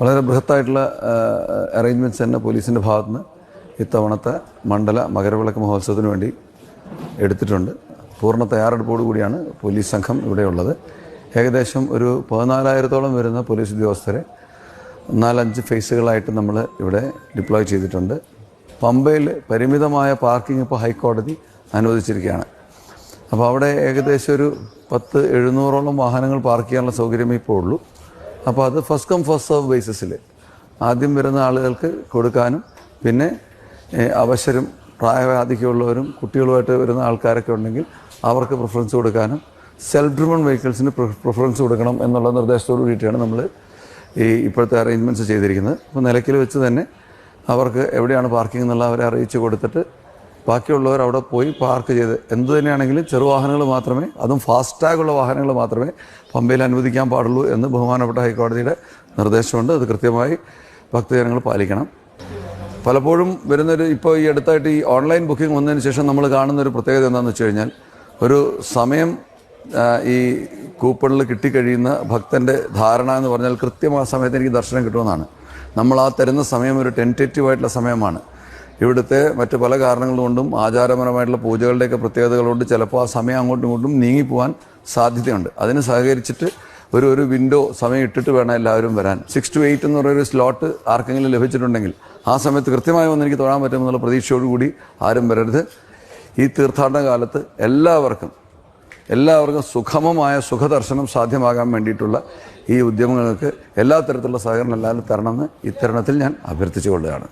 വളരെ ബൃഹത്തായിട്ടുള്ള അറേഞ്ച്മെൻറ്റ്സ് തന്നെ പോലീസിൻ്റെ ഭാഗത്തുനിന്ന് ഇത്തവണത്തെ മണ്ഡല മകരവിളക്ക് മഹോത്സവത്തിന് വേണ്ടി എടുത്തിട്ടുണ്ട്. പൂർണ്ണ തയ്യാറെടുപ്പോടുകൂടിയാണ് പോലീസ് സംഘം ഇവിടെയുള്ളത്. ഏകദേശം ഒരു 14,000-ഓളം വരുന്ന പോലീസ് ഉദ്യോഗസ്ഥരെ 4-5 ഫേസുകളായിട്ട് നമ്മൾ ഇവിടെ ഡിപ്ലോയ് ചെയ്തിട്ടുണ്ട്. പമ്പയിൽ പരിമിതമായ പാർക്കിംഗ് ഇപ്പോൾ ഹൈക്കോടതി അനുവദിച്ചിരിക്കുകയാണ്. അപ്പോൾ അവിടെ ഏകദേശം ഒരു 700-ഓളം വാഹനങ്ങൾ പാർക്ക് ചെയ്യാനുള്ള സൗകര്യമേ ഇപ്പോൾ ഉള്ളൂ. അപ്പോൾ അത് ഫസ്റ്റ് കം ഫസ്റ്റ് സർവ് ബേസിസിൽ ആദ്യം വരുന്ന ആളുകൾക്ക് കൊടുക്കാനും, പിന്നെ അവശരും പ്രായവാധികമുള്ളവരും കുട്ടികളുമായിട്ട് വരുന്ന ആൾക്കാരൊക്കെ ഉണ്ടെങ്കിൽ അവർക്ക് പ്രിഫറൻസ് കൊടുക്കാനും, സെൽഫ് ഡ്രിവൺ വെഹിക്കിൾസിന് പ്രിഫറൻസ് കൊടുക്കണം എന്നുള്ള നിർദ്ദേശത്തോടു കൂടിയിട്ടാണ് നമ്മൾ ഇപ്പോഴത്തെ അറേഞ്ച്മെൻറ്റ്സ് ചെയ്തിരിക്കുന്നത്. അപ്പോൾ നിലയ്ക്കൽ വെച്ച് തന്നെ അവർക്ക് എവിടെയാണ് പാർക്കിംഗ് എന്നുള്ള അവരെ അറിയിച്ച് കൊടുത്തിട്ട് ബാക്കിയുള്ളവർ അവിടെ പോയി പാർക്ക് ചെയ്ത് എന്തു തന്നെയാണെങ്കിലും ചെറുവാഹനങ്ങൾ മാത്രമേ, അതും ഫാസ്റ്റാഗുള്ള വാഹനങ്ങൾ മാത്രമേ പമ്പയിൽ അനുവദിക്കാൻ പാടുള്ളൂ എന്ന് ബഹുമാനപ്പെട്ട ഹൈക്കോടതിയുടെ നിർദ്ദേശമുണ്ട്. അത് കൃത്യമായി ഭക്തജനങ്ങൾ പാലിക്കണം. പലപ്പോഴും ഇപ്പോൾ ഈ അടുത്തായിട്ട് ഈ ഓൺലൈൻ ബുക്കിംഗ് വന്നതിന് ശേഷം നമ്മൾ കാണുന്നൊരു പ്രത്യേകത എന്താണെന്ന് വെച്ച് കഴിഞ്ഞാൽ, ഒരു സമയം ഈ കൂപ്പണിൽ കിട്ടിക്കഴിയുന്ന ഭക്തൻ്റെ ധാരണ എന്ന് പറഞ്ഞാൽ കൃത്യമായ സമയത്ത് എനിക്ക് ദർശനം കിട്ടുമെന്നാണ്. നമ്മൾ ആ തരുന്ന സമയം ഒരു ടെൻറ്റേറ്റീവായിട്ടുള്ള സമയമാണ്. ഇവിടുത്തെ മറ്റ് പല കാരണങ്ങൾ കൊണ്ടും ആചാരപരമായിട്ടുള്ള പൂജകളുടെയൊക്കെ പ്രത്യേകതകൾ കൊണ്ട് ചിലപ്പോൾ ആ സമയം അങ്ങോട്ടും ഇങ്ങോട്ടും നീങ്ങിപ്പോകാൻ സാധ്യതയുണ്ട്. അതിന് സഹകരിച്ചിട്ട് ഒരു വിൻഡോ സമയം ഇട്ടിട്ട് വേണം എല്ലാവരും വരാൻ. 6 to 8 എന്ന് പറയുന്നൊരു സ്ലോട്ട് ആർക്കെങ്കിലും ലഭിച്ചിട്ടുണ്ടെങ്കിൽ ആ സമയത്ത് കൃത്യമായി വന്ന് എനിക്ക് തൊഴാൻ പറ്റുമെന്നുള്ള പ്രതീക്ഷയോടുകൂടി ആരും വരരുത്. ഈ തീർത്ഥാടന കാലത്ത് എല്ലാവർക്കും സുഗമമായ സുഖദർശനം സാധ്യമാകാൻ വേണ്ടിയിട്ടുള്ള ഈ ഉദ്യമങ്ങൾക്ക് എല്ലാ തരത്തിലുള്ള സഹകരണം എല്ലാവരും തരണമെന്ന് ഇത്തരുണത്തിൽ ഞാൻ അഭ്യർത്ഥിച്ചുകൊള്ളുകയാണ്.